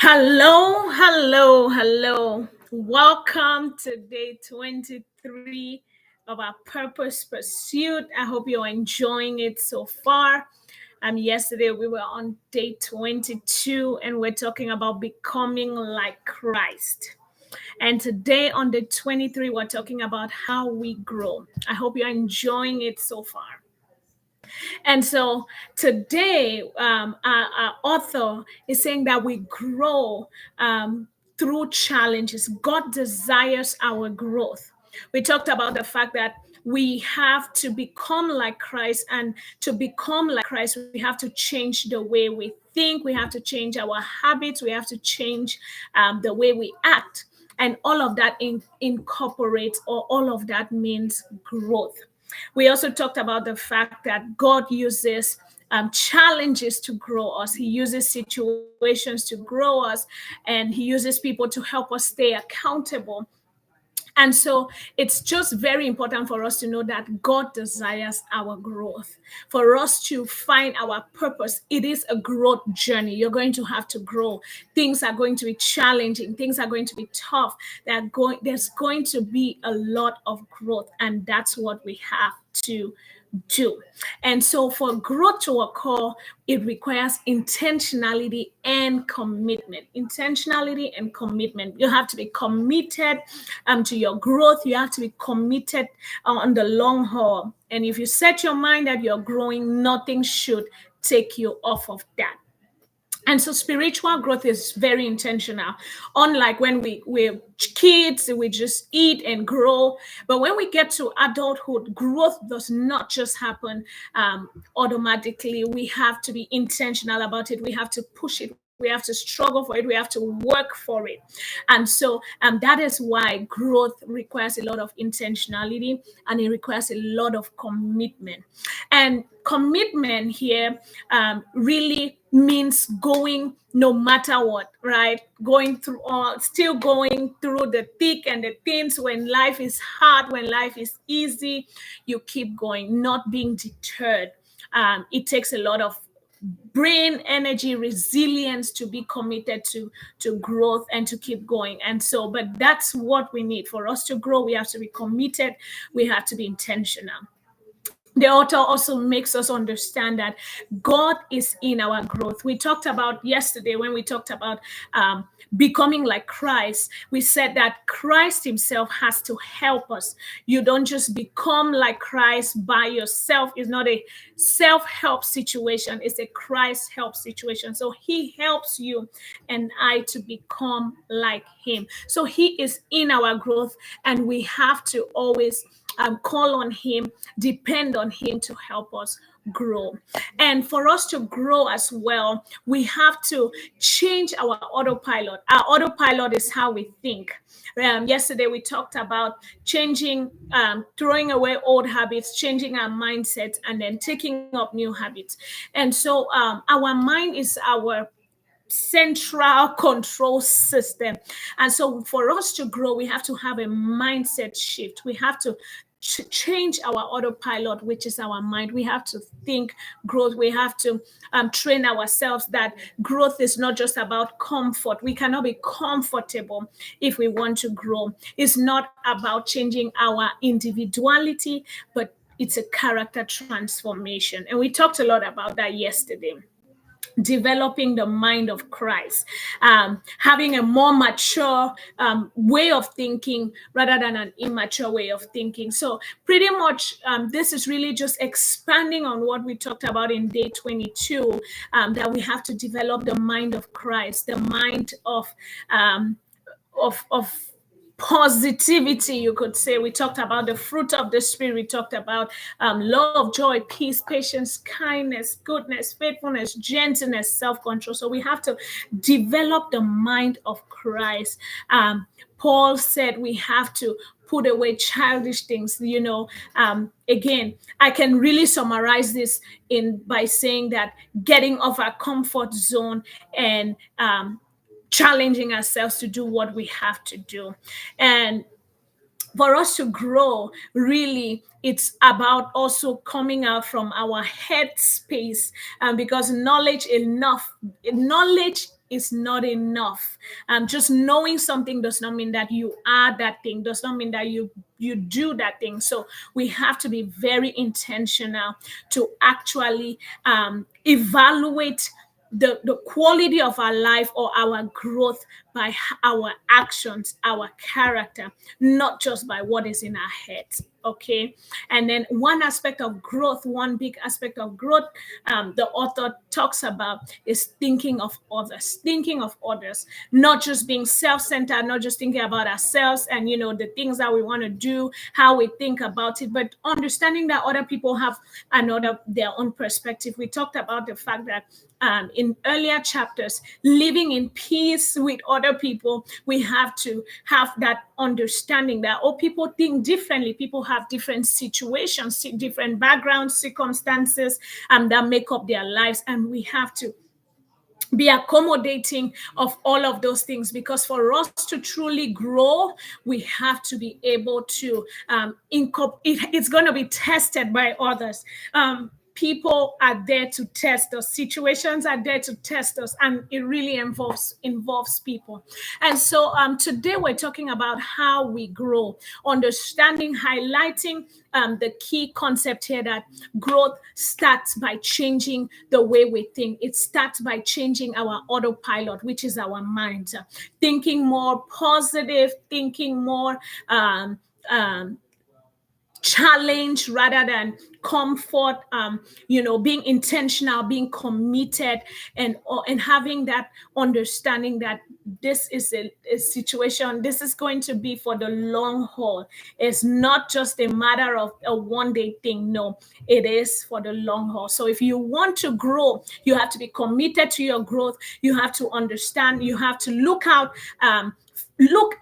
Hello, hello, hello. Welcome to day 23 of our Purpose Pursuit. I hope you're enjoying it so far. Yesterday we were on day 22 and we're talking about becoming like Christ. And today on day 23, we're talking about how we grow. I hope you're enjoying it so far. And so today, our author is saying that we grow through challenges. God desires our growth. We talked about the fact that we have to become like Christ, and to become like Christ, we have to change the way we think, we have to change our habits, we have to change the way we act. And all of that incorporates, or all of that means growth. We also talked about the fact that God uses challenges to grow us. He uses situations to grow us, and He uses people to help us stay accountable. And so it's just very important for us to know that God desires our growth. For us to find our purpose, it is a growth journey. You're going to have to grow. Things are going to be challenging. Things are going to be tough. There's going to be a lot of growth, and that's what we have to do. And so for growth to occur, it requires intentionality and commitment. Intentionality and commitment. You have to be committed to your growth. You have to be committed on the long haul. And if you set your mind that you're growing, nothing should take you off of that. And so spiritual growth is very intentional. Unlike when we're kids, we just eat and grow. But when we get to adulthood, growth does not just happen automatically. We have to be intentional about it. We have to push it. We have to struggle for it. We have to work for it. And so that is why growth requires a lot of intentionality, and it requires a lot of commitment. And commitment here really means going no matter what, right? Going through still going through the thick and the thins. When life is hard, when life is easy, you keep going, not being deterred. It takes a lot of brain energy, resilience to be committed to growth and to keep going. And so, but that's what we need. For us to grow, we have to be committed, we have to be intentional. The author also makes us understand that God is in our growth. We talked about yesterday, when we talked about becoming like Christ, we said that Christ himself has to help us. You don't just become like Christ by yourself. It's not a self-help situation. It's a Christ help situation. So he helps you and I to become like him. So he is in our growth, and we have to always call on him, depend on him to help us grow. And for us to grow as well, we have to change our autopilot. Our autopilot is how we think. Yesterday we talked about changing, throwing away old habits, changing our mindset, and then taking up new habits. And so our mind is our central control system. And so for us to grow, we have to have a mindset shift. We have to change our autopilot, which is our mind. We have to think growth. We have to train ourselves that growth is not just about comfort. We cannot be comfortable if we want to grow. It's not about changing our individuality, but it's a character transformation. And we talked a lot about that yesterday. Developing the mind of Christ, having a more mature way of thinking rather than an immature way of thinking. So pretty much this is really just expanding on what we talked about in day 22, that we have to develop the mind of Christ, the mind of positivity, you could say. We talked about the fruit of the spirit. We talked about love, joy, peace, patience, kindness, goodness, faithfulness, gentleness, self-control. So we have to develop the mind of Christ. Paul said we have to put away childish things. Again, I can really summarize this by saying that getting off our comfort zone and challenging ourselves to do what we have to do. And for us to grow, really, it's about also coming out from our head space, because knowledge is not enough. Just knowing something does not mean that you are that thing, does not mean that you do that thing. So we have to be very intentional to actually evaluate the quality of our life or our growth by our actions, our character, not just by what is in our heads. Okay. And then one aspect of growth, one big aspect of growth, the author talks about is thinking of others, not just being self-centered, not just thinking about ourselves and, the things that we want to do, how we think about it, but understanding that other people have their own perspective. We talked about the fact that in earlier chapters, living in peace with other people, we have to have that understanding that people think differently, people have different situations, different backgrounds, circumstances that make up their lives, and we have to be accommodating of all of those things, because for us to truly grow, we have to be able to it's going to be tested by others. People are there to test us, situations are there to test us, and it really involves people. And so today we're talking about how we grow, understanding, highlighting the key concept here, that growth starts by changing the way we think. It starts by changing our autopilot, which is our mind, thinking more positive, thinking more challenge rather than comfort, being intentional, being committed, and having that understanding that this is a situation, this is going to be for the long haul. It's not just a matter of a one-day thing. No, it is for the long haul. So if you want to grow, you have to be committed to your growth. You have to understand, you have to look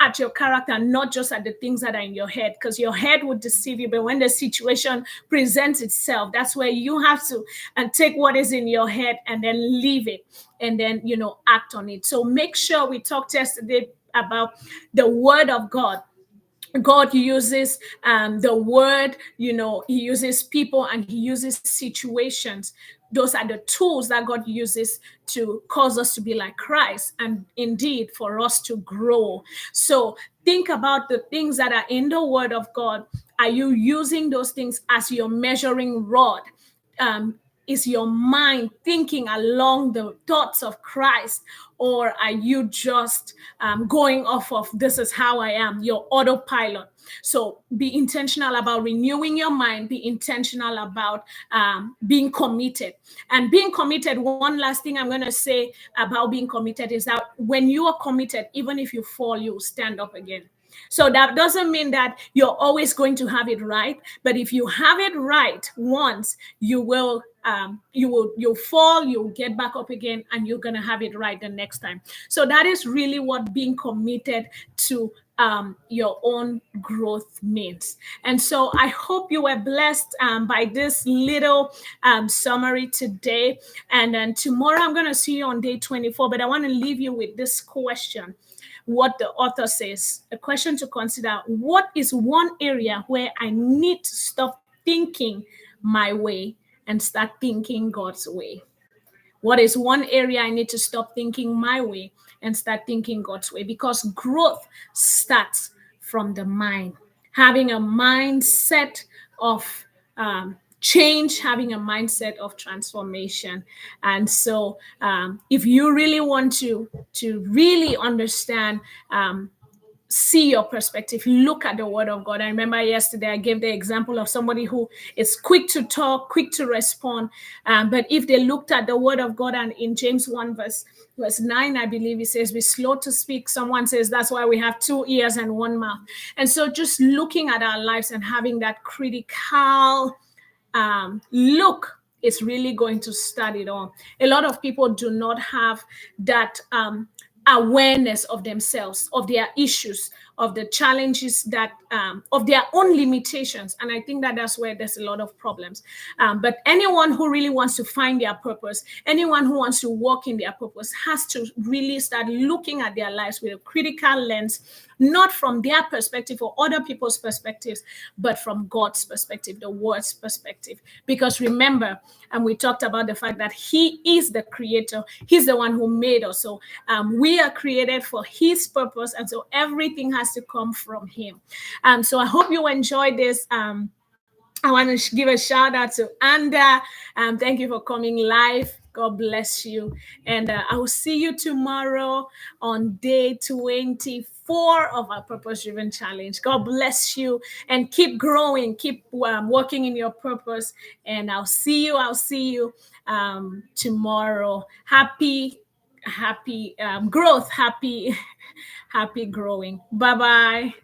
at your character, not just at the things that are in your head, because your head would deceive you. But when the situation presents itself, that's where you have to take what is in your head and then leave it, and then act on it. So make sure, we talked yesterday about the word of God. God uses the word, he uses people, and he uses situations. Those are the tools that God uses to cause us to be like Christ, and indeed for us to grow. So think about the things that are in the word of God. Are you using those things as your measuring rod? Is your mind thinking along the thoughts of Christ, or are you just going off of, this is how I am, your autopilot? So be intentional about renewing your mind. Be intentional about being committed. And being committed, one last thing I'm going to say about being committed is that when you are committed, even if you fall, you will stand up again. So that doesn't mean that you're always going to have it right, but if you have it right once, you'll fall, you'll get back up again, and you're going to have it right the next time. So that is really what being committed to your own growth means. And so I hope you were blessed by this little summary today. And then tomorrow I'm going to see you on day 24, but I want to leave you with this question. What the author says, a question to consider: what is one area where I need to stop thinking my way and start thinking God's way? What is one area I need to stop thinking my way and start thinking God's way? Because growth starts from the mind. Having a mindset of change, having a mindset of transformation. And so if you really want to really understand, see your perspective, look at the word of God. I remember yesterday I gave the example of somebody who is quick to talk, quick to respond, but if they looked at the word of God, and in James 1 verse 9, I believe it says, be slow to speak. Someone says that's why we have 2 ears and 1 mouth. And so just looking at our lives and having that critical look is really going to start it all. A lot of people do not have that awareness of themselves, of their issues, of the challenges that of their own limitations. And I think that that's where there's a lot of problems. But anyone who really wants to find their purpose, anyone who wants to walk in their purpose, has to really start looking at their lives with a critical lens, not from their perspective or other people's perspectives, but from God's perspective, the word's perspective. Because remember, and we talked about the fact that He is the creator, He's the one who made us. So we are created for His purpose, and so everything has to come from Him. So I hope you enjoyed this. I want to give a shout out to Anda. Thank you for coming live. God bless you. And I will see you tomorrow on day 24 of our Purpose Driven Challenge. God bless you and keep growing, keep working in your purpose. And I'll see you tomorrow. Happy growth, happy growing. Bye-bye.